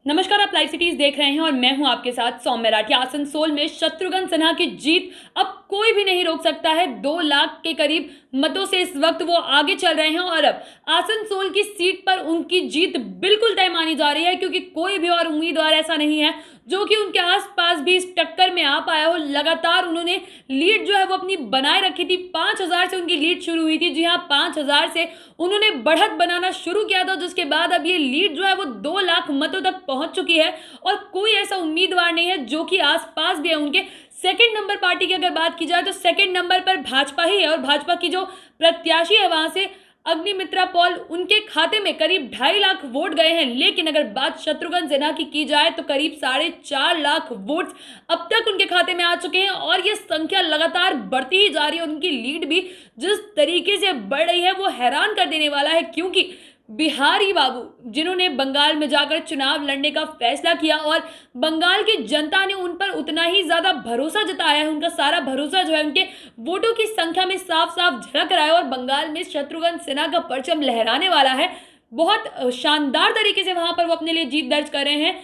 नमस्कार, आप live cities देख रहे हैं और मैं हूं आपके साथ सौम्य राठी। आसनसोल में शत्रुघ्न सिन्हा की जीत अब कोई भी नहीं रोक सकता है। 2 लाख के करीब मतों से इस वक्त वो आगे चल रहे हैं और अब आसनसोल की सीट पर उनकी जीत बिल्कुल तय मानी जा रही है, क्योंकि कोई भी और उम्मीदवार ऐसा नहीं है जो कि उनके आसपास भी इस टक्कर में आ पाया हो। लगातार उन्होंने लीड जो है वो अपनी बनाए रखी थी। 5000 से उनकी लीड शुरू हुई थी। जी हाँ, 5000 से उन्होंने बढ़त बनाना शुरू किया था, जिसके बाद अब ये लीड जो है वो 2 लाख मतों तक पहुंच चुकी है और कोई ऐसा उम्मीदवार नहीं है जो कि आसपास भी है उनके। सेकंड नंबर पार्टी की अगर बात की जाए तो सेकंड नंबर पर भाजपा ही है और भाजपा की जो प्रत्याशी है वहां से अग्निमित्रा पॉल, उनके खाते में करीब 2.5 लाख वोट गए हैं। लेकिन अगर बात शत्रुघ्न सिन्हा की जाए तो करीब 4.5 लाख वोट अब तक उनके खाते में आ चुके हैं और ये संख्या लगातार बढ़ती ही जा रही है। उनकी लीड भी जिस तरीके से बढ़ रही है वो हैरान कर देने वाला है, क्योंकि बिहारी बाबू जिन्होंने बंगाल में जाकर चुनाव लड़ने का फैसला किया और बंगाल की जनता ने उन पर उतना ही ज्यादा भरोसा जताया है। उनका सारा भरोसा जो है उनके वोटों की संख्या में साफ साफ झलक रहा है और बंगाल में शत्रुघ्न सिन्हा का परचम लहराने वाला है। बहुत शानदार तरीके से वहां पर वो अपने लिए जीत दर्ज कर रहे हैं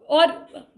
और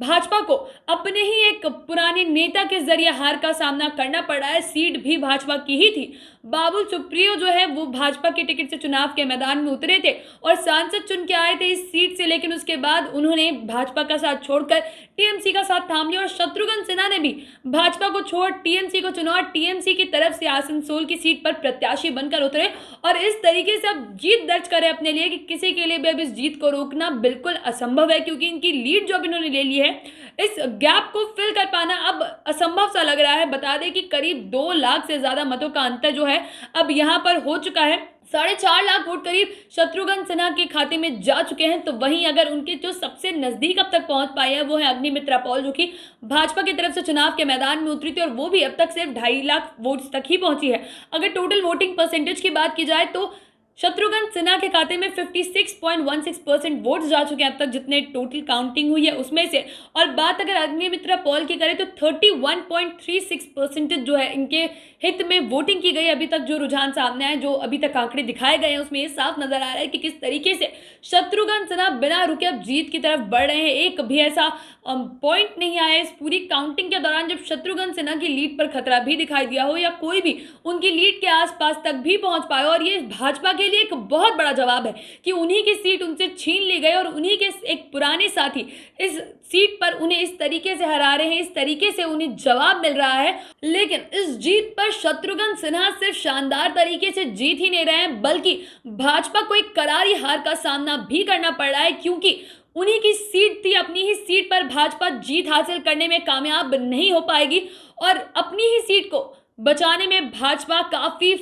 भाजपा को अपने ही एक पुराने नेता के जरिए हार का सामना करना पड़ा है। सीट भी भाजपा की ही थी। बाबुल सुप्रियो जो है वो भाजपा के टिकट से चुनाव के मैदान में उतरे थे और सांसद चुन के आए थे इस सीट से, लेकिन उसके बाद उन्होंने भाजपा का साथ छोड़कर टीएमसी का साथ थाम लिया और शत्रुघ्न सिन्हा ने भी भाजपा को छोड़ टीएमसी को चुना और टीएमसी की तरफ से आसनसोल की सीट पर प्रत्याशी बनकर उतरे और इस तरीके से अब जीत दर्ज करे अपने लिए कि किसी के लिए भी अब इस जीत को रोकना बिल्कुल असंभव है, क्योंकि इनकी लीड जो अब इन्होंने ले ली है, इस गैप को फिल कर पाना अब असंभव सा लग रहा है। बता दें कि करीब 2 लाख से ज्यादा मतों का अंतर जो है अब यहां पर हो चुका है। 4.5 लाख वोट करीब शत्रुघ्न सिन्हा के खाते में जा चुके हैं। तो वहीं अगर उनके जो सबसे नजदीक अब तक पहुंच पाए हैं वो है अग्निमित्रा पॉल, जो कि भाजपा की तरफ से चुनाव के मैदान में उतरी थी और वो भी अब तक सिर्फ 2.5 लाख वोट्स तक ही पहुंची है। अगर टोटल वोटिंग परसेंटेज की बात की जाए तो शत्रुघ्न सिन्हा के खाते में 56.16% वोट्स जा चुके हैं अब तक, जितने टोटल काउंटिंग हुई है उसमें से। और बात अगर अग्निमित्रा पॉल की करें तो 31.36% जो है इनके हित में वोटिंग की गई। अभी तक जो रुझान सामने आए, जो अभी तक आंकड़े दिखाए गए हैं, उसमें ये साफ नजर आ रहा है कि किस तरीके से शत्रुघ्न सिन्हा बिना रुके अब जीत की तरफ बढ़ रहे हैं। एक भी ऐसा पॉइंट नहीं आया इस पूरी काउंटिंग के दौरान जब शत्रुघ्न सिन्हा की लीड पर खतरा भी दिखाई दिया हो या कोई भी उनकी लीड के आसपास तक भी पहुंच पाए। और ये भाजपा के लिए एक बहुत बड़ा जवाब है कि उन्हीं की सीट उनसे छीन ली गई और उन्हीं के एक पुराने साथी इस सीट पर उन्हें इस तरीके से हरा रहे हैं, इस तरीके से उन्हें जवाब मिल रहा है। लेकिन इस जीत पर शत्रुघ्न सिन्हा सिर्फ शानदार तरीके से जीत ही नहीं रहे हैं, बल्कि भाजपा को एक करारी हार का सामना भी करना पड़ रहा है, क्योंकि उन्हीं की सीट थी। अपनी ही सीट पर भाजपा जीत हासिल करने में कामयाब नहीं हो पाएगी और अपनी ही सीट को बचाने में भाजपा काफी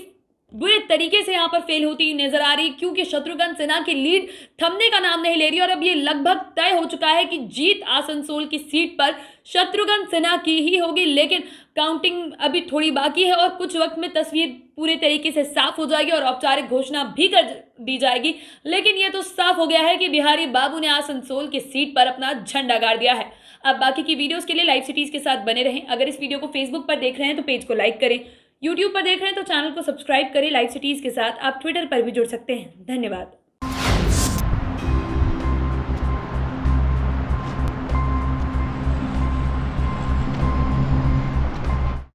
बुरे तरीके से यहाँ पर फेल होती नजर आ रही, क्योंकि शत्रुघ्न सिन्हा की लीड थमने का नाम नहीं ले रही और अब ये लगभग तय हो चुका है कि जीत आसनसोल की सीट पर शत्रुघ्न सिन्हा की ही होगी। लेकिन काउंटिंग अभी थोड़ी बाकी है और कुछ वक्त में तस्वीर पूरे तरीके से साफ हो जाएगी और औपचारिक घोषणा भी कर दी जाएगी। लेकिन यह तो साफ हो गया है कि बिहारी बाबू ने आसनसोल की सीट पर अपना झंडा गाड़ दिया है। अब बाकी की वीडियोस के लिए लाइव सिटीज के साथ बने रहें। अगर इस वीडियो को फेसबुक पर देख रहे हैं तो पेज को लाइक करें, यूट्यूब पर देख रहे हैं तो चैनल को सब्सक्राइब करें। लाइव सिटीज के साथ आप ट्विटर पर भी जुड़ सकते हैं। धन्यवाद।